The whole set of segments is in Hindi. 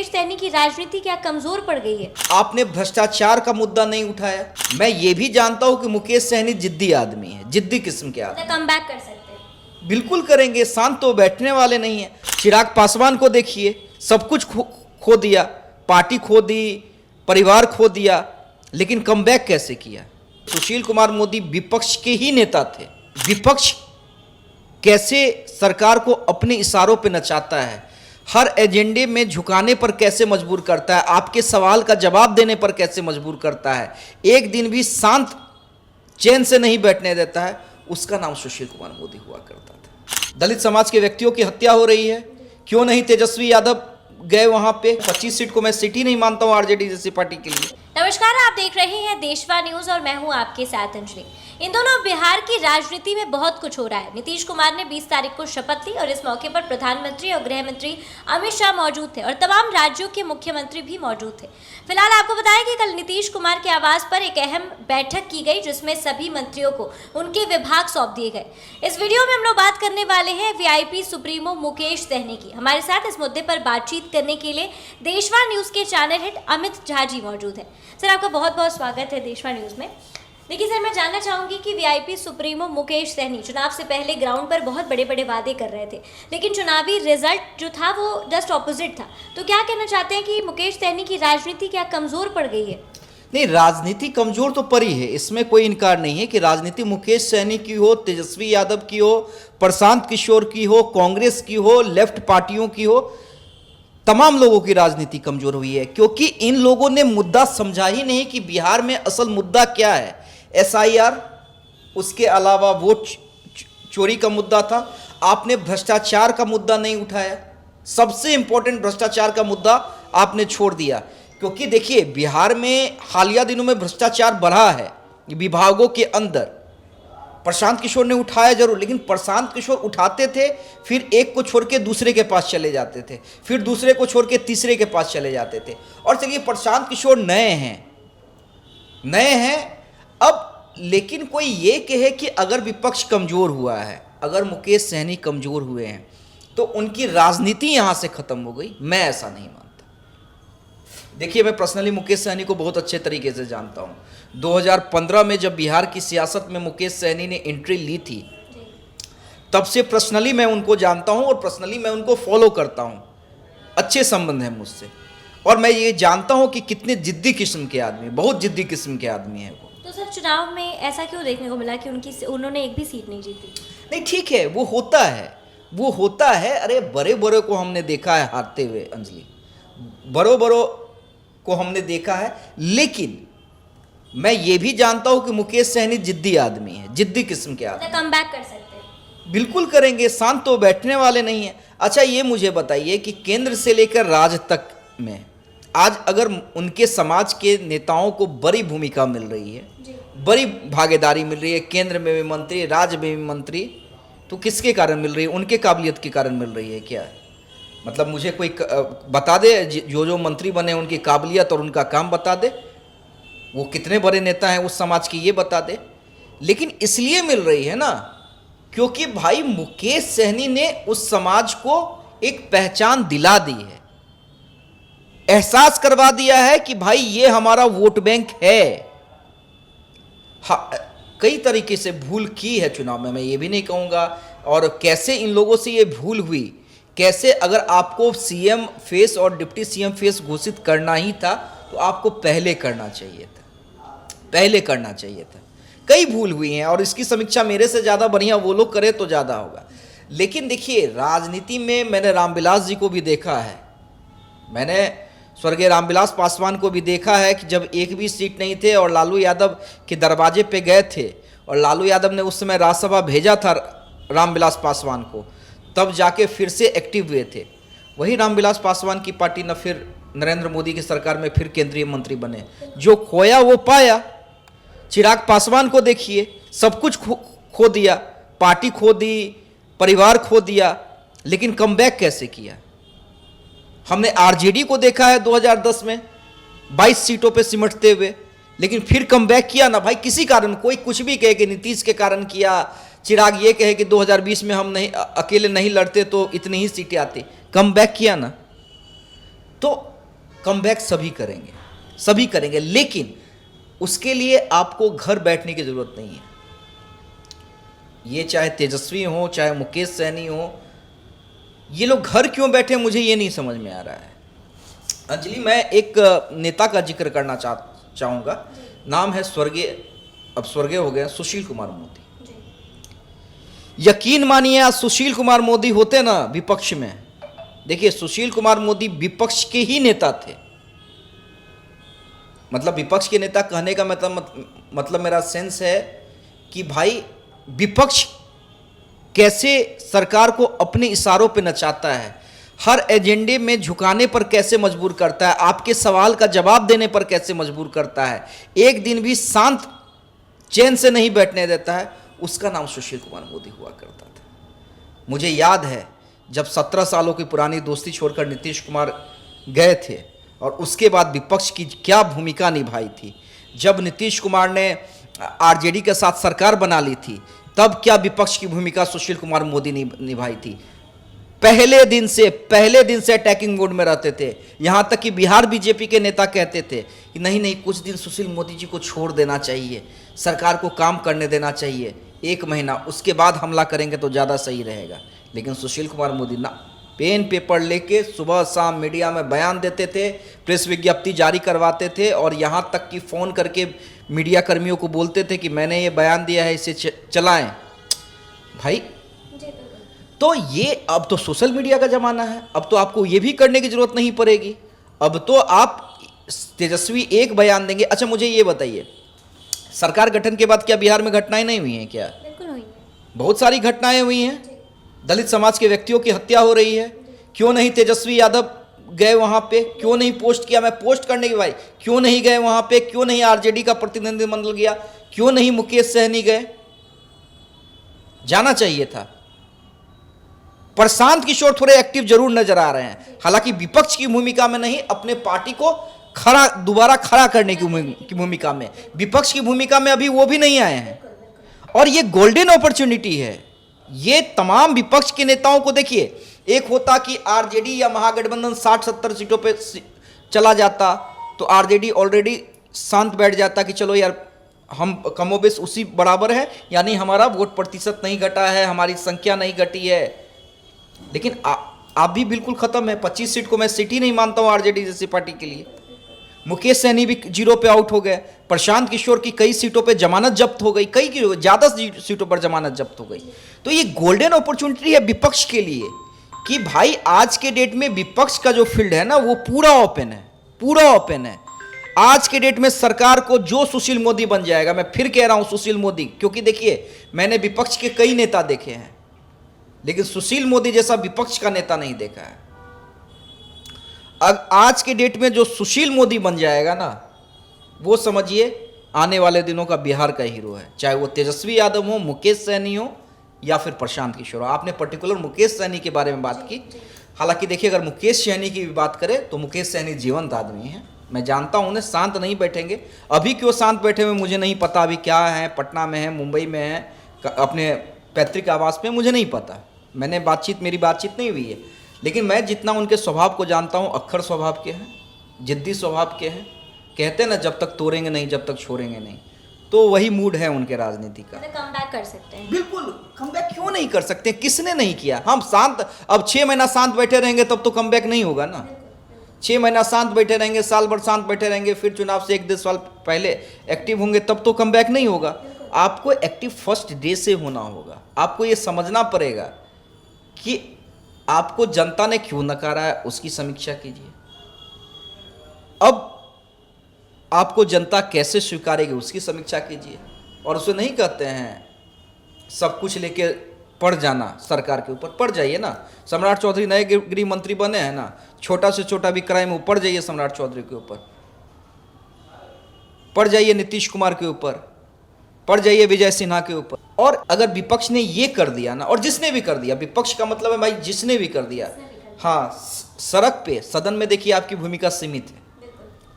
सहनी की राजनीति क्या कमजोर पड़ गई है? आपने भ्रष्टाचार का मुद्दा नहीं उठाया। मैं ये भी जानता हूं कि मुकेश सहनी जिद्दी आदमी है, जिद्दी किस्म के आदमी। कम बैक कर सकते हैं? बिल्कुल करेंगे, शांत तो बैठने वाले नहीं है। चिराग पासवान को देखिए, सब कुछ खो दिया, पार्टी खो दी, परिवार खो दिया, लेकिन कमबैक कैसे किया? सुशील कुमार मोदी विपक्ष के ही नेता थे। विपक्ष कैसे सरकार को अपने इशारों पे नचाता है, हर एजेंडे में झुकाने पर कैसे मजबूर करता है, आपके सवाल का जवाब देने पर कैसे मजबूर करता है, एक दिन भी शांत चैन से नहीं बैठने देता है, उसका नाम सुशील कुमार मोदी हुआ करता था। दलित समाज के व्यक्तियों की हत्या हो रही है, क्यों नहीं तेजस्वी यादव गए वहां पे? 25 सीट को मैं सीट ही नहीं मानता हूं आरजेडी जैसी पार्टी के लिए। नमस्कार, आप देख रहे हैं देशवा न्यूज और मैं हूं आपके साथ अंजलि। इन दोनों बिहार की राजनीति में बहुत कुछ हो रहा है। नीतीश कुमार ने 20 तारीख को शपथ ली और इस मौके पर प्रधानमंत्री और गृह मंत्री अमित शाह मौजूद थे और तमाम राज्यों के मुख्यमंत्री भी मौजूद थे। फिलहाल आपको बताएं कि कल नीतीश कुमार के आवास पर एक अहम बैठक की गई, जिसमें सभी मंत्रियों को उनके विभाग सौंप दिए गए। इस वीडियो में हम लोग बात करने वाले हैं वीआईपी सुप्रीमो मुकेश सहनी की। हमारे साथ इस मुद्दे पर बातचीत करने के लिए देशवा न्यूज के चैनल हेड अमित झा जी मौजूद है। सर, आपका बहुत बहुत स्वागत है देशवा न्यूज में। देखिए सर, मैं जानना चाहूंगी कि वीआईपी सुप्रीमो मुकेश सहनी चुनाव से पहले ग्राउंड पर बहुत बड़े बड़े वादे कर रहे थे, लेकिन चुनावी रिजल्ट जो था वो जस्ट ऑपोजिट था। तो क्या कहना चाहते हैं कि मुकेश सहनी की राजनीति क्या कमजोर पड़ गई है? नहीं, राजनीति कमजोर तो पड़ी है, इसमें कोई इनकार नहीं है कि राजनीति मुकेश सहनी की हो, तेजस्वी यादव की हो, प्रशांत किशोर की हो, कांग्रेस की हो, लेफ्ट पार्टियों की हो, तमाम लोगों की राजनीति कमजोर हुई है, क्योंकि इन लोगों ने मुद्दा समझा ही नहीं कि बिहार में असल मुद्दा क्या है। एसआईआर, उसके अलावा वोट चोरी का मुद्दा था। आपने भ्रष्टाचार का मुद्दा नहीं उठाया, सबसे इंपॉर्टेंट भ्रष्टाचार का मुद्दा आपने छोड़ दिया। क्योंकि देखिए, बिहार में हालिया दिनों में भ्रष्टाचार बढ़ा है विभागों के अंदर। प्रशांत किशोर ने उठाया जरूर, लेकिन प्रशांत किशोर उठाते थे, फिर एक को छोड़ के दूसरे के पास चले जाते थे, फिर दूसरे को छोड़ के तीसरे के पास चले जाते थे। और चलिए, प्रशांत किशोर नए हैं अब, लेकिन कोई ये कहे कि अगर विपक्ष कमजोर हुआ है, अगर मुकेश सहनी कमजोर हुए हैं, तो उनकी राजनीति यहां से खत्म हो गई, मैं ऐसा नहीं मानता। देखिए, मैं पर्सनली मुकेश सहनी को बहुत अच्छे तरीके से जानता हूं। 2015 में जब बिहार की सियासत में मुकेश सहनी ने एंट्री ली थी, तब से पर्सनली मैं उनको जानता हूं और पर्सनली मैं उनको फॉलो करता हूं। अच्छे संबंध हैं मुझसे, और मैं ये जानता हूं कि कितने जिद्दी किस्म के आदमी, बहुत जिद्दी किस्म के आदमी हैं वो। तो सर, चुनाव में ऐसा क्यों देखने को मिला कि उन्होंने एक भी सीट नहीं जीती? नहीं, ठीक है, वो होता है। अरे बड़े बड़े को हमने देखा है हारते हुए अंजलि, बड़ों को हमने देखा है, लेकिन मैं ये भी जानता हूं कि मुकेश सहनी जिद्दी आदमी है, जिद्दी किस्म के आदमी। कम बैक कर सकते हैं? बिल्कुल करेंगे, शांत तो बैठने वाले नहीं है। अच्छा, ये मुझे बताइए कि केंद्र से लेकर राज्य तक में आज अगर उनके समाज के नेताओं को बड़ी भूमिका मिल रही है, बड़ी भागीदारी मिल रही है, केंद्र में भी मंत्री, राज्य में भी मंत्री, तो किसके कारण मिल रही है? उनके काबिलियत के कारण मिल रही है क्या? मतलब मुझे कोई बता दे, जो मंत्री बने उनकी काबिलियत और उनका काम बता दे, वो कितने बड़े नेता हैं उस समाज के, ये बता दे। लेकिन इसलिए मिल रही है ना, क्योंकि भाई मुकेश सहनी ने उस समाज को एक पहचान दिला दी है, एहसास करवा दिया है कि भाई ये हमारा वोट बैंक है। कई तरीके से भूल की है चुनाव में, मैं ये भी नहीं कहूँगा। और कैसे इन लोगों से ये भूल हुई, कैसे, अगर आपको सीएम फेस और डिप्टी सीएम फेस घोषित करना ही था तो आपको पहले करना चाहिए था। कई भूल हुई हैं, और इसकी समीक्षा मेरे से ज़्यादा बढ़िया वो लोग करें तो ज़्यादा होगा। लेकिन देखिए, राजनीति में मैंने रामविलास जी को भी देखा है, मैंने स्वर्गीय रामविलास पासवान को भी देखा है कि जब एक भी सीट नहीं थे और लालू यादव के दरवाजे पे गए थे, और लालू यादव ने उस समय राज्यसभा भेजा था रामविलास पासवान को, तब जाके फिर से एक्टिव हुए थे। वही रामविलास पासवान की पार्टी न फिर नरेंद्र मोदी की सरकार में फिर केंद्रीय मंत्री बने। जो खोया वो पाया। चिराग पासवान को देखिए, सब कुछ खो दिया, पार्टी खो दी, परिवार खो दिया, लेकिन कमबैक कैसे किया? हमने आरजेडी को देखा है 2010 में 22 सीटों पे सिमटते हुए, लेकिन फिर कमबैक किया ना भाई, किसी कारण। कोई कुछ भी कहे कि नीतीश के कारण किया, चिराग ये कहे कि 2020 में हम नहीं, अकेले नहीं लड़ते तो इतनी ही सीटें आती, कमबैक किया ना। तो कमबैक सभी करेंगे, लेकिन उसके लिए आपको घर बैठने की जरूरत नहीं है। ये चाहे तेजस्वी हो, चाहे मुकेश सहनी हो, ये लोग घर क्यों बैठे मुझे ये नहीं समझ में आ रहा है। अंजलि, मैं एक नेता का जिक्र करना चाहूँगा। नाम है अब स्वर्गीय हो गए सुशील कुमार मोदी। यकीन मानिए, आज सुशील कुमार मोदी होते ना विपक्ष में, देखिए सुशील कुमार मोदी विपक्ष के ही नेता थे। मतलब विपक्ष के नेता कहने का मतलब मेरा सेंस है कि भाई विपक्ष कैसे सरकार को अपने इशारों पे नचाता है, हर एजेंडे में झुकाने पर कैसे मजबूर करता है, आपके सवाल का जवाब देने पर कैसे मजबूर करता है, एक दिन भी शांत चैन से नहीं बैठने देता है, उसका नाम सुशील कुमार मोदी हुआ करता था। मुझे याद है जब 17 सालों की पुरानी दोस्ती छोड़कर नीतीश कुमार गए थे और उसके बाद विपक्ष की क्या भूमिका निभाई थी। जब नीतीश कुमार ने आरजेडी के साथ सरकार बना ली थी, तब क्या विपक्ष की भूमिका सुशील कुमार मोदी ने निभाई थी। पहले दिन से अटैकिंग मोड में रहते थे। यहां तक कि बिहार बीजेपी के नेता कहते थे कि नहीं कुछ दिन सुशील मोदी जी को छोड़ देना चाहिए, सरकार को काम करने देना चाहिए, 1 महीना, उसके बाद हमला करेंगे तो ज़्यादा सही रहेगा। लेकिन सुशील कुमार मोदी ना, पेन पेपर लेके सुबह शाम मीडिया में बयान देते थे, प्रेस विज्ञप्ति जारी करवाते थे और यहाँ तक कि फ़ोन करके मीडिया कर्मियों को बोलते थे कि मैंने ये बयान दिया है, इसे चलाएं। भाई तो ये अब तो सोशल मीडिया का ज़माना है, अब तो आपको ये भी करने की ज़रूरत नहीं पड़ेगी। अब तो आप तेजस्वी एक बयान देंगे। अच्छा मुझे ये बताइए, सरकार गठन के बाद क्या बिहार में घटनाएं नहीं हुई हैं क्या? बिल्कुल हुई है। बहुत सारी घटनाएं हुई हैं। दलित समाज के व्यक्तियों की हत्या हो रही है। क्यों नहीं तेजस्वी यादव गए वहां पे? क्यों नहीं पोस्ट किया? मैं पोस्ट करने की भाई, क्यों नहीं गए वहां पे? क्यों नहीं आरजेडी का प्रतिनिधिमंडल गया? क्यों नहीं मुकेश सहनी गए? जाना चाहिए था। प्रशांत किशोर थोड़े एक्टिव जरूर नजर आ रहे हैं, हालांकि विपक्ष की भूमिका में नहीं, अपने पार्टी को दोबारा खड़ा करने की भूमिका में। विपक्ष की भूमिका में अभी वो भी नहीं आए हैं और ये गोल्डन अपॉर्चुनिटी है। ये तमाम विपक्ष के नेताओं को देखिए, एक होता कि आरजेडी या महागठबंधन 60-70 सीटों पे चला जाता तो आरजेडी ऑलरेडी शांत बैठ जाता कि चलो यार हम कमोबेश उसी बराबर है, यानी हमारा वोट प्रतिशत नहीं घटा है, हमारी संख्या नहीं घटी है। लेकिन आप भी बिल्कुल खत्म है। 25 सीट को मैं सीट ही नहीं मानता हूं आरजेडी जैसी पार्टी के लिए। मुकेश सहनी भी 0 पे आउट हो गए। प्रशांत किशोर की कई सीटों पे जमानत जब्त हो गई, कई ज़्यादा सीटों पर जमानत जब्त हो गई। तो ये गोल्डन अपॉर्चुनिटी है विपक्ष के लिए कि भाई आज के डेट में विपक्ष का जो फील्ड है ना वो पूरा ओपन है। आज के डेट में सरकार को जो सुशील मोदी बन जाएगा, मैं फिर कह रहा हूं सुशील मोदी, क्योंकि देखिए मैंने विपक्ष के कई नेता देखे हैं लेकिन सुशील मोदी जैसा विपक्ष का नेता नहीं देखा है। आज के डेट में जो सुशील मोदी बन जाएगा ना, वो समझिए आने वाले दिनों का बिहार का हीरो है। चाहे वो तेजस्वी यादव हो, मुकेश सहनी हो या फिर प्रशांत किशोर। आपने पर्टिकुलर मुकेश सहनी के बारे में बात की। हालांकि देखिए अगर मुकेश सहनी की भी बात करें तो मुकेश सहनी जीवंत आदमी है। मैं जानता हूं उन्हें शांत नहीं बैठेंगे। अभी क्यों शांत बैठे हुए मुझे नहीं पता। अभी क्या है, पटना में है, मुंबई में है, अपने पैतृक आवास पे, मुझे नहीं पता। मेरी बातचीत नहीं हुई है। लेकिन मैं जितना उनके स्वभाव को जानता हूँ, अक्खर स्वभाव के हैं, जिद्दी स्वभाव के हैं। कहते हैं ना जब तक तोड़ेंगे नहीं, जब तक छोड़ेंगे नहीं। तो वही मूड है उनके राजनीति का। कम बैक कर सकते हैं। बिल्कुल कम बैक क्यों नहीं कर सकते? किसने नहीं किया? हम शांत, अब 6 महीना शांत बैठे रहेंगे तब तो कम बैक नहीं होगा ना। 6 महीना शांत बैठे रहेंगे, साल भर शांत बैठे रहेंगे, फिर चुनाव से 1-2 साल पहले एक्टिव होंगे तब तो कम बैक नहीं होगा। आपको एक्टिव फर्स्ट डे से होना होगा। आपको ये समझना पड़ेगा कि आपको जनता ने क्यों नकारा है, उसकी समीक्षा कीजिए। अब आपको जनता कैसे स्वीकारेगी, उसकी समीक्षा कीजिए। और उसे नहीं कहते हैं सब कुछ लेके पड़ जाना सरकार के ऊपर। पड़ जाइए ना। सम्राट चौधरी नए गृह मंत्री बने हैं ना, छोटा से छोटा भी क्राइम हो पड़ जाइए सम्राट चौधरी के ऊपर, पड़ जाइए नीतीश कुमार के ऊपर, पड़ जाइए विजय सिन्हा के ऊपर। और अगर विपक्ष ने ये कर दिया ना, और जिसने भी कर दिया, विपक्ष का मतलब है भाई जिसने भी कर दिया, हाँ, सड़क पे, सदन में देखिए आपकी भूमिका सीमित है।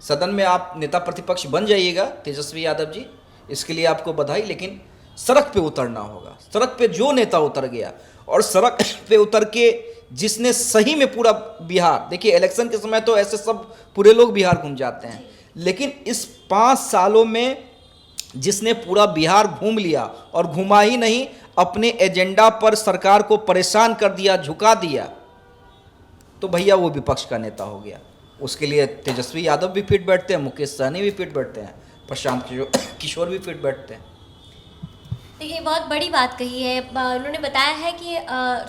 सदन में आप नेता प्रतिपक्ष बन जाइएगा तेजस्वी यादव जी, इसके लिए आपको बधाई। लेकिन सड़क पे उतरना होगा। सड़क पे जो नेता उतर गया और सड़क पे उतर के जिसने सही में पूरा बिहार, देखिए इलेक्शन के समय तो ऐसे सब पूरे लोग बिहार घूम जाते हैं, लेकिन इस 5 सालों में जिसने पूरा बिहार घूम लिया और घुमा ही नहीं, अपने एजेंडा पर सरकार को परेशान कर दिया, झुका दिया, तो भैया वो विपक्ष का नेता हो गया। उसके लिए तेजस्वी यादव भी फिट बैठते हैं, मुकेश सहनी भी फिट बैठते हैं, प्रशांत किशोर भी फिट बैठते हैं। देखिए बहुत बड़ी बात कही है। उन्होंने बताया है कि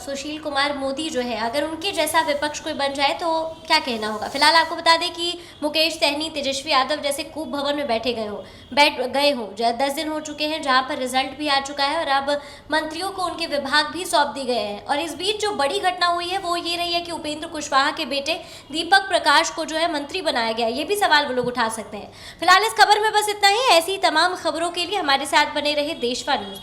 सुशील कुमार मोदी जो है, अगर उनके जैसा विपक्ष कोई बन जाए तो क्या कहना होगा। फिलहाल आपको बता दें कि मुकेश सहनी, तेजस्वी यादव जैसे कूप भवन में बैठ गए हो 10 दिन हो चुके हैं, जहां पर रिजल्ट भी आ चुका है और अब मंत्रियों को उनके विभाग भी सौंप दिए गए हैं। और इस बीच जो बड़ी घटना हुई है वो ये रही है कि उपेंद्र कुशवाहा के बेटे दीपक प्रकाश को जो है मंत्री बनाया गया। ये भी सवाल वो लोग उठा सकते हैं। फिलहाल इस खबर में बस इतना ही। ऐसी तमाम खबरों के लिए हमारे साथ बने रहे देशवा न्यूज़।